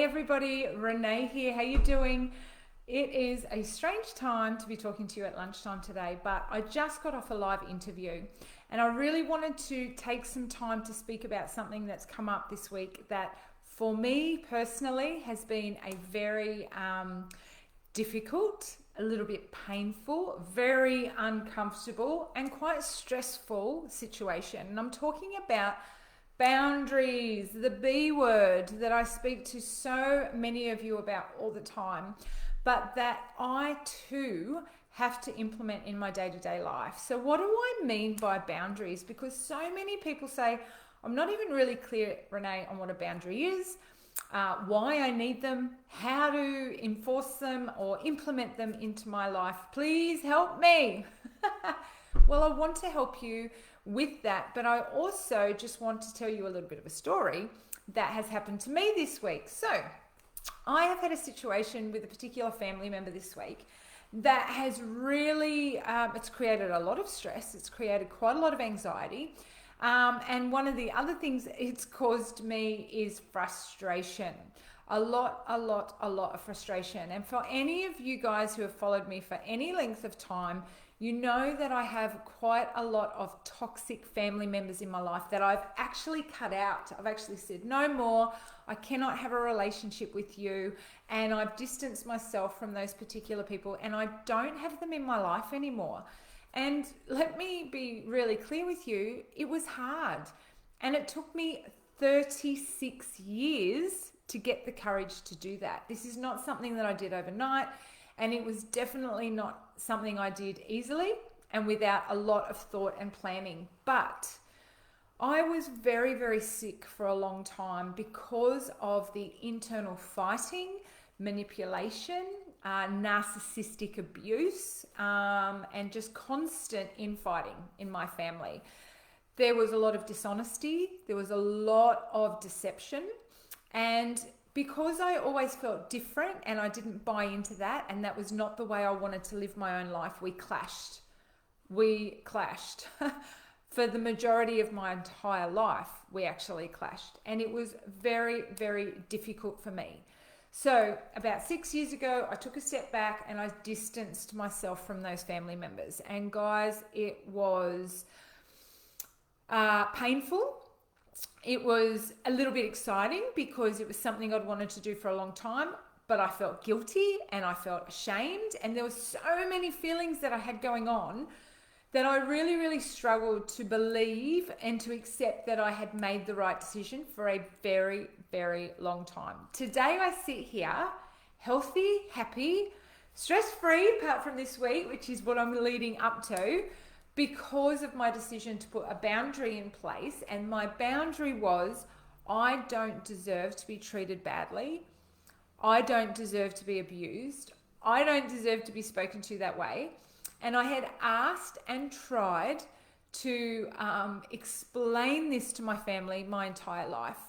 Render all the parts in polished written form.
everybody, Renee here. How you doing? It is a strange time to be talking to you at lunchtime today, but I just got off a live interview and I really wanted to take some time to speak about something that's come up this week that for me personally has been a very difficult, a little bit painful, very uncomfortable and quite stressful situation. And I'm talking about boundaries, the B word that I speak to so many of you about all the time, but that I too have to implement in my day-to-day life. So what do I mean by boundaries? Because so many people say, I'm not even really clear, Renee, on what a boundary is, why I need them, how to enforce them or implement them into my life. Please help me. Well, I want to help you with that, but I also just want to tell you a little bit of a story that has happened to me this week. So I have had a situation with a particular family member this week that has really, it's created a lot of stress. It's created quite a lot of anxiety. And one of the other things it's caused me is frustration. A lot of frustration. And for any of you guys who have followed me for any length of time, you know that I have quite a lot of toxic family members in my life that I've actually cut out. I've actually said, no more, I cannot have a relationship with you. And I've distanced myself from those particular people and I don't have them in my life anymore. And let me be really clear with you, it was hard. And it took me 36 years to get the courage to do that. This is not something that I did overnight. And it was definitely not something I did easily and without a lot of thought and planning. But I was very, very sick for a long time because of the internal fighting, manipulation, narcissistic abuse, and just constant infighting in my family. There was a lot of dishonesty. There was a lot of deception. And because I always felt different and I didn't buy into that, and that was not the way I wanted to live my own life, we clashed. For the majority of my entire life, we actually clashed. And it was very, very difficult for me. So about 6 years ago, I took a step back and I distanced myself from those family members. And guys, it was painful. It was a little bit exciting because it was something I'd wanted to do for a long time, but I felt guilty and I felt ashamed. And there were so many feelings that I had going on that I really, really struggled to believe and to accept that I had made the right decision for a very, very long time. Today I sit here healthy, happy, stress-free, apart from this week, which is what I'm leading up to, because of my decision to put a boundary in place. And my boundary was, I don't deserve to be treated badly. I don't deserve to be abused. I don't deserve to be spoken to that way. And I had asked and tried to explain this to my family my entire life,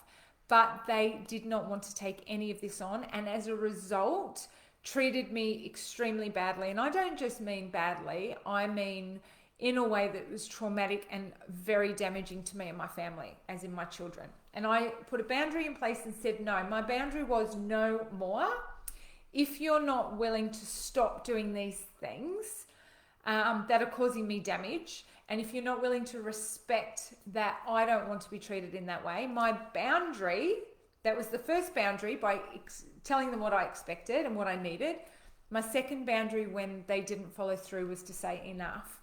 but they did not want to take any of this on. And as a result, treated me extremely badly. And I don't just mean badly, I mean in a way that was traumatic and very damaging to me and my family, as in my children. And I put a boundary in place and said, no, my boundary was no more. If you're not willing to stop doing these things that are causing me damage, and if you're not willing to respect that I don't want to be treated in that way, my boundary, that was the first boundary by telling them what I expected and what I needed. My second boundary when they didn't follow through was to say enough.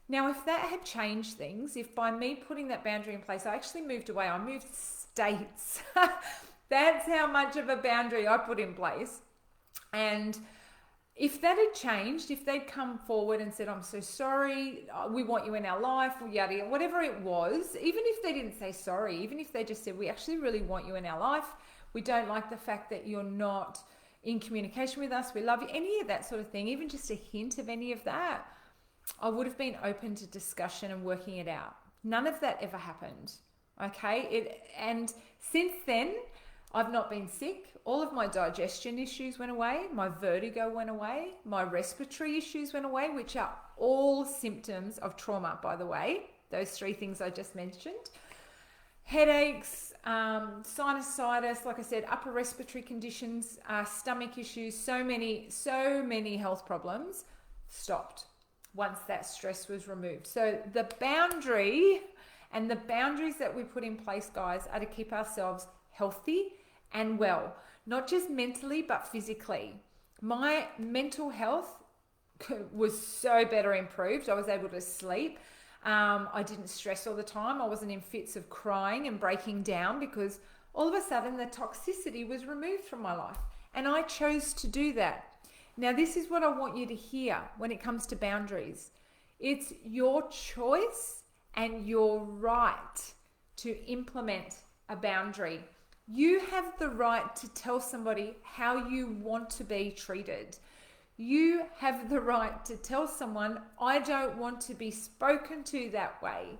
Now, if that had changed things, if by me putting that boundary in place, I actually moved away, I moved states. That's how much of a boundary I put in place. And if that had changed, if they'd come forward and said, I'm so sorry, we want you in our life, yada, yada, whatever it was, even if they didn't say sorry, even if they just said, we actually really want you in our life, we don't like the fact that you're not in communication with us, we love you, any of that sort of thing, even just a hint of any of that, I would have been open to discussion and working it out. None of that ever happened. Okay. And since then, I've not been sick. All of my digestion issues went away. My vertigo went away. My respiratory issues went away, which are all symptoms of trauma, by the way. Those three things I just mentioned. headaches, sinusitis, like I said, upper respiratory conditions, stomach issues, so many health problems stopped once that stress was removed. So the boundary and the boundaries that we put in place, guys, are to keep ourselves healthy and well, not just mentally, but physically. My mental health was so better improved. I was able to sleep. I didn't stress all the time. I wasn't in fits of crying and breaking down because all of a sudden the toxicity was removed from my life. And I chose to do that. Now, this is what I want you to hear when it comes to boundaries. It's your choice and your right to implement a boundary. You have the right to tell somebody how you want to be treated. You have the right to tell someone, I don't want to be spoken to that way.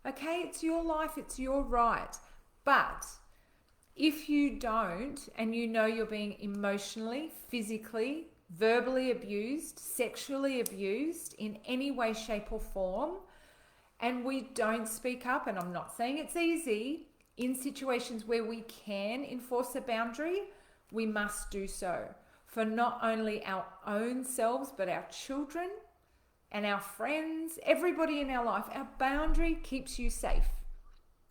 Okay, it's your life, it's your right. But if you don't, and you know you're being emotionally, physically, verbally abused, sexually abused in any way, shape, or form, and we don't speak up, and I'm not saying it's easy, in situations where we can enforce a boundary, we must do so for not only our own selves, but our children and our friends, everybody in our life. Our boundary keeps you safe.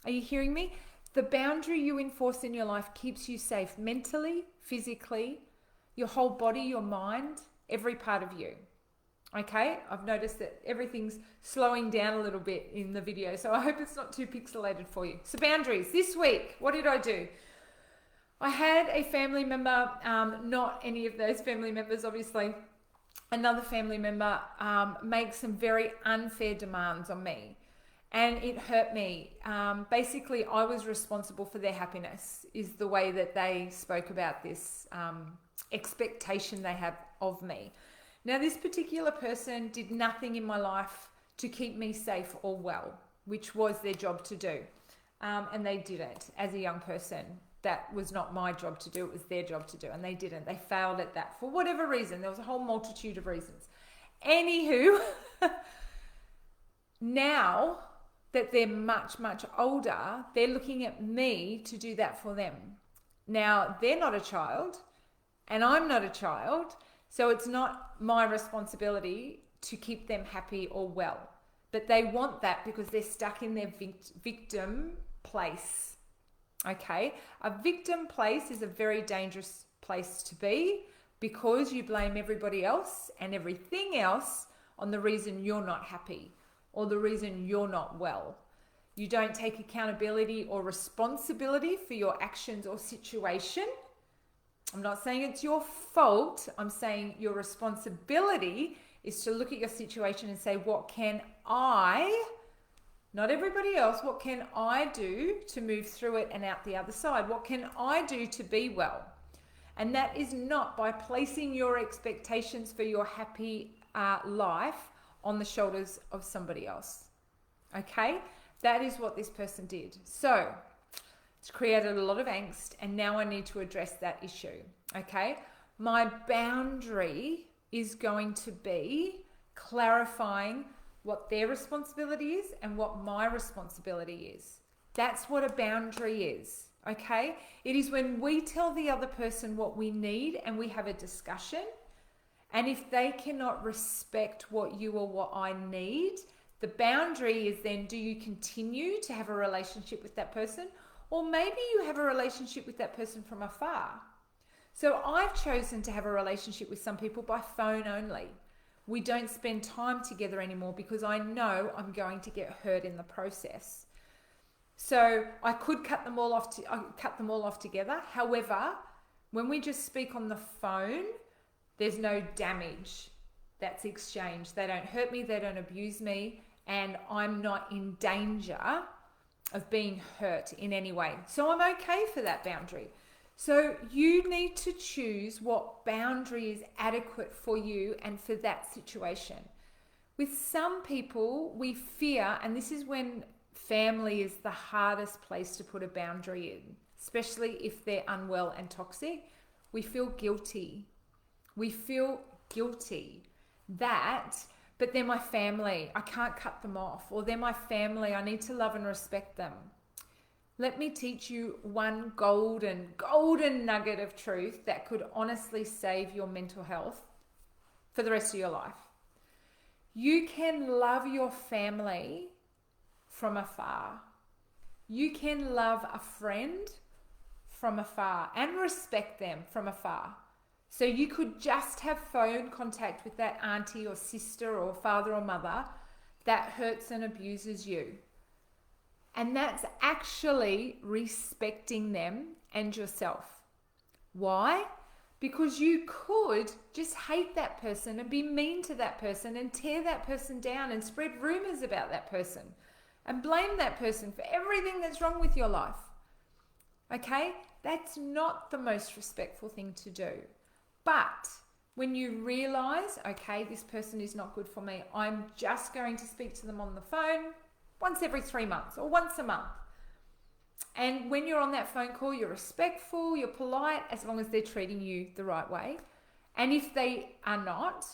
Are you hearing me? The boundary you enforce in your life keeps you safe mentally, physically, your whole body, your mind, every part of you. Okay, I've noticed that everything's slowing down a little bit in the video, so I hope it's not too pixelated for you. So boundaries, this week, what did I do? I had a family member, not any of those family members, obviously, another family member make some very unfair demands on me, and it hurt me. Basically, I was responsible for their happiness, is the way that they spoke about this expectation they have of me. Now, this particular person did nothing in my life to keep me safe or well, which was their job to do. And they didn't as a young person. That was not my job to do. It was their job to do. And they didn't. They failed at that for whatever reason. There was a whole multitude of reasons. Anywho, now that they're much, much older, they're looking at me to do that for them. Now, they're not a child and I'm not a child. So it's not my responsibility to keep them happy or well. But they want that because they're stuck in their victim place. Okay? A victim place is a very dangerous place to be because you blame everybody else and everything else on the reason you're not happy or the reason you're not well. You don't take accountability or responsibility for your actions or situation. I'm not saying it's your fault. I'm saying your responsibility is to look at your situation and say, what can I, not everybody else, what can I do to move through it and out the other side? What can I do to be well? And that is not by placing your expectations for your happy life on the shoulders of somebody else. Okay? That is what this person did. So it's created a lot of angst, and now I need to address that issue. Okay? My boundary is going to be clarifying what their responsibility is and what my responsibility is. That's what a boundary is. Okay? It is when we tell the other person what we need and we have a discussion. And if they cannot respect what you or what I need, the boundary is then, do you continue to have a relationship with that person? Or maybe you have a relationship with that person from afar. So I've chosen to have a relationship with some people by phone only. We don't spend time together anymore because I know I'm going to get hurt in the process. So I could cut them all off together. However, when we just speak on the phone, there's no damage that's exchanged. They don't hurt me, they don't abuse me, and I'm not in danger of being hurt in any way. So I'm okay for that boundary. So you need to choose what boundary is adequate for you and for that situation. With some people, we fear, and this is when family is the hardest place to put a boundary in, especially if they're unwell and toxic. We feel guilty. We feel guilty that, but they're my family, I can't cut them off, or they're my family, I need to love and respect them. Let me teach you one golden nugget of truth that could honestly save your mental health for the rest of your life. You can love your family from afar. You can love a friend from afar and respect them from afar. So you could just have phone contact with that auntie or sister or father or mother that hurts and abuses you. And that's actually respecting them and yourself. Why? Because you could just hate that person and be mean to that person and tear that person down and spread rumors about that person and blame that person for everything that's wrong with your life. Okay? That's not the most respectful thing to do. But when you realize, okay, this person is not good for me, I'm just going to speak to them on the phone once every 3 months or once a month. And when you're on that phone call, you're respectful, you're polite, as long as they're treating you the right way. And if they are not,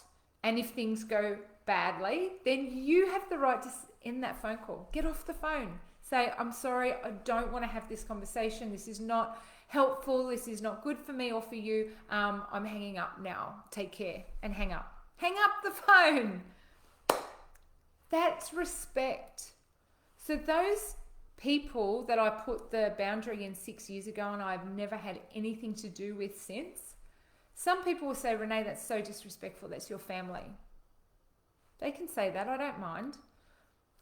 and if things go badly, then you have the right to end that phone call. Get off the phone. Say, I'm sorry, I don't want to have this conversation. This is not helpful. This is not good for me or for you. I'm hanging up now. Take care. And hang up. Hang up the phone. That's respect. So those people that I put the boundary in 6 years ago and I've never had anything to do with since, some people will say, Renee, that's so disrespectful. That's your family. They can say that. I don't mind.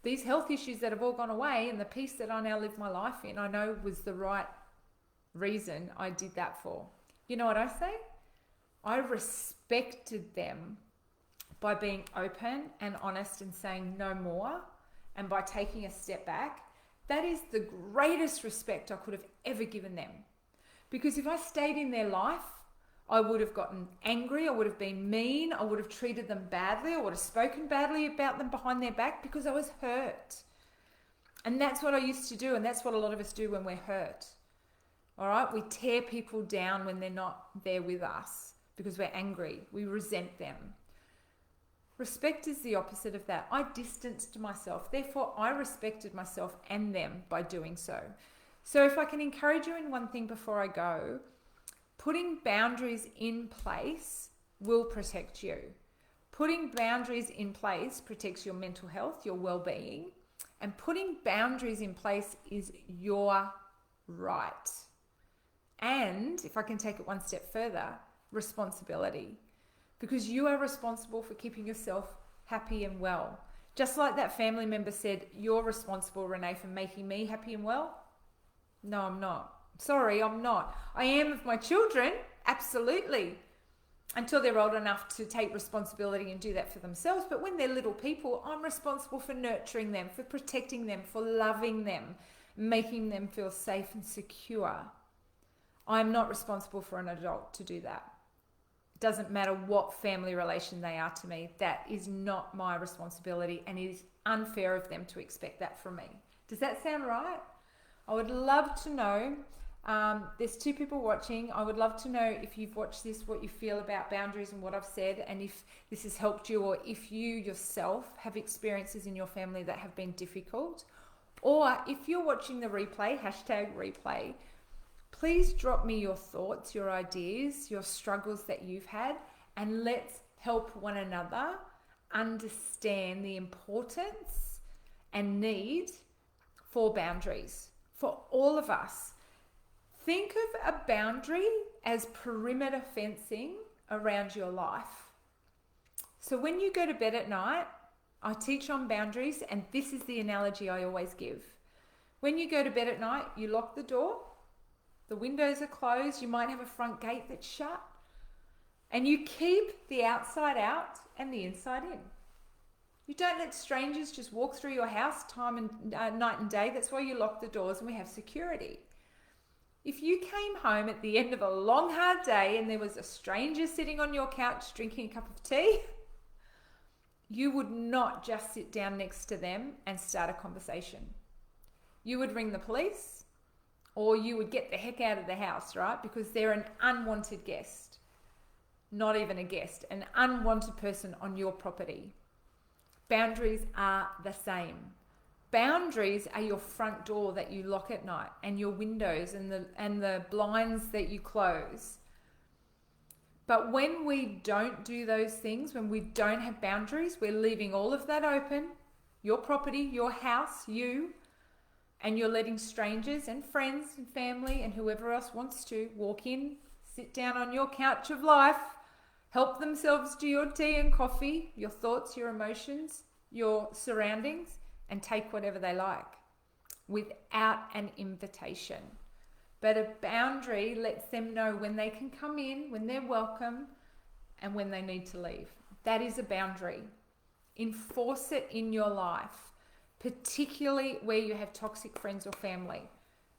These health issues that have all gone away and the peace that I now live my life in, I know was the right reason I did that for. You know what I say? I respected them by being open and honest and saying no more, and by taking a step back. That is the greatest respect I could have ever given them. Because if I stayed in their life, I would have gotten angry, I would have been mean, I would have treated them badly, I would have spoken badly about them behind their back because I was hurt. And that's what I used to do, and that's what a lot of us do when we're hurt. All right? We tear people down when they're not there with us because we're angry, we resent them. Respect is the opposite of that. I distanced myself. Therefore, I respected myself and them by doing so. So if I can encourage you in one thing before I go, putting boundaries in place will protect you. Putting boundaries in place protects your mental health, your well-being, and putting boundaries in place is your right. And if I can take it one step further, responsibility. Because you are responsible for keeping yourself happy and well. Just like that family member said, you're responsible, Renee, for making me happy and well. No, I'm not. Sorry, I'm not. I am with my children, absolutely, until they're old enough to take responsibility and do that for themselves. But when they're little people, I'm responsible for nurturing them, for protecting them, for loving them, making them feel safe and secure. I'm not responsible for an adult to do that. Doesn't matter what family relation they are to me. That is not my responsibility, and it is unfair of them to expect that from me. Does that sound right? I would love to know. There's 2 people watching. I would love to know if you've watched this, what you feel about boundaries and what I've said, and if this has helped you, or if you yourself have experiences in your family that have been difficult. Or if you're watching the replay, #replay, please drop me your thoughts, your ideas, your struggles that you've had, and let's help one another understand the importance and need for boundaries for all of us. Think of a boundary as perimeter fencing around your life. So when you go to bed at night, I teach on boundaries, and this is the analogy I always give. When you go to bed at night, you lock the door. The windows are closed. You might have a front gate that's shut. And you keep the outside out and the inside in. You don't let strangers just walk through your house night and day. That's why you lock the doors and we have security. If you came home at the end of a long, hard day and there was a stranger sitting on your couch drinking a cup of tea, you would not just sit down next to them and start a conversation. You would ring the police, or you would get the heck out of the house, right? Because they're an unwanted guest. Not even a guest, an unwanted person on your property. Boundaries are the same. Boundaries are your front door that you lock at night, and your windows and the blinds that you close. But when we don't do those things, when we don't have boundaries, we're leaving all of that open, your property, your house, you, and you're letting strangers and friends and family and whoever else wants to walk in, sit down on your couch of life, help themselves to your tea and coffee, your thoughts, your emotions, your surroundings, and take whatever they like without an invitation. But a boundary lets them know when they can come in, when they're welcome, and when they need to leave. That is a boundary. Enforce it in your life, particularly where you have toxic friends or family.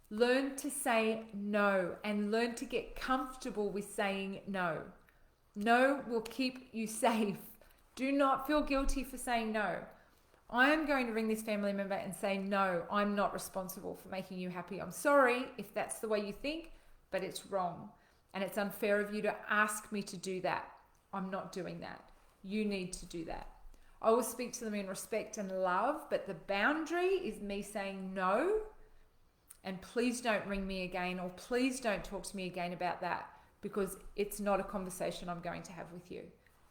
Learn to say no and learn to get comfortable with saying no. No will keep you safe. Do not feel guilty for saying no. I am going to ring this family member and say, no, I'm not responsible for making you happy. I'm sorry if that's the way you think, but it's wrong. And it's unfair of you to ask me to do that. I'm not doing that. You need to do that. I will speak to them in respect and love, but the boundary is me saying no, and please don't ring me again, or please don't talk to me again about that, because it's not a conversation I'm going to have with you.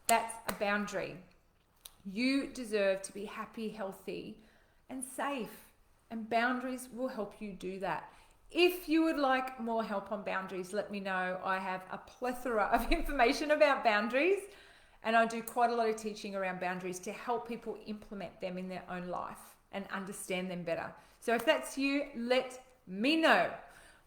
That's a boundary. You deserve to be happy, healthy, and safe, and boundaries will help you do that. If you would like more help on boundaries, let me know. I have a plethora of information about boundaries, and I do quite a lot of teaching around boundaries to help people implement them in their own life and understand them better. So if that's you, let me know.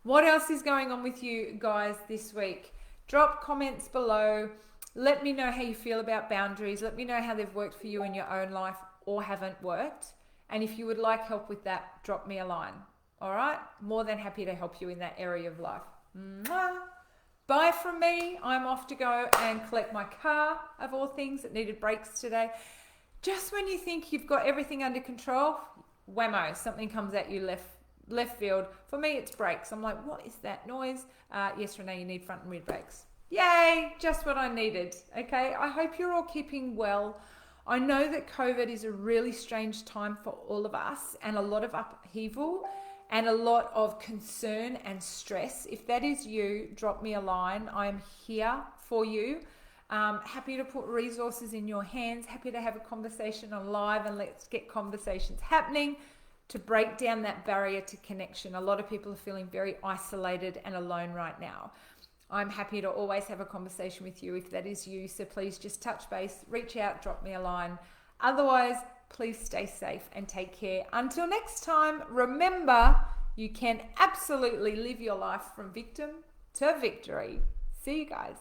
What else is going on with you guys this week? Drop comments below. Let me know how you feel about boundaries. Let me know how they've worked for you in your own life or haven't worked. And if you would like help with that, drop me a line. All right? More than happy to help you in that area of life. Mwah. Bye from me. I'm off to go and collect my car, of all things. It needed brakes today. Just when you think you've got everything under control, whammo, something comes at you left field. For me, it's brakes. I'm like, what is that noise? Yes, Renee, you need front and rear brakes. Yay, just what I needed. Okay, I hope you're all keeping well. I know that COVID is a really strange time for all of us, and a lot of upheaval and a lot of concern and stress. If that is you, drop me a line. I'm here for you. Happy to put resources in your hands. Happy to have a conversation on live, and let's get conversations happening to break down that barrier to connection. A lot of people are feeling very isolated and alone right now. I'm happy to always have a conversation with you if that is you. So please just touch base, reach out, drop me a line. Otherwise, please stay safe and take care. Until next time, remember, you can absolutely live your life from victim to victory. See you guys.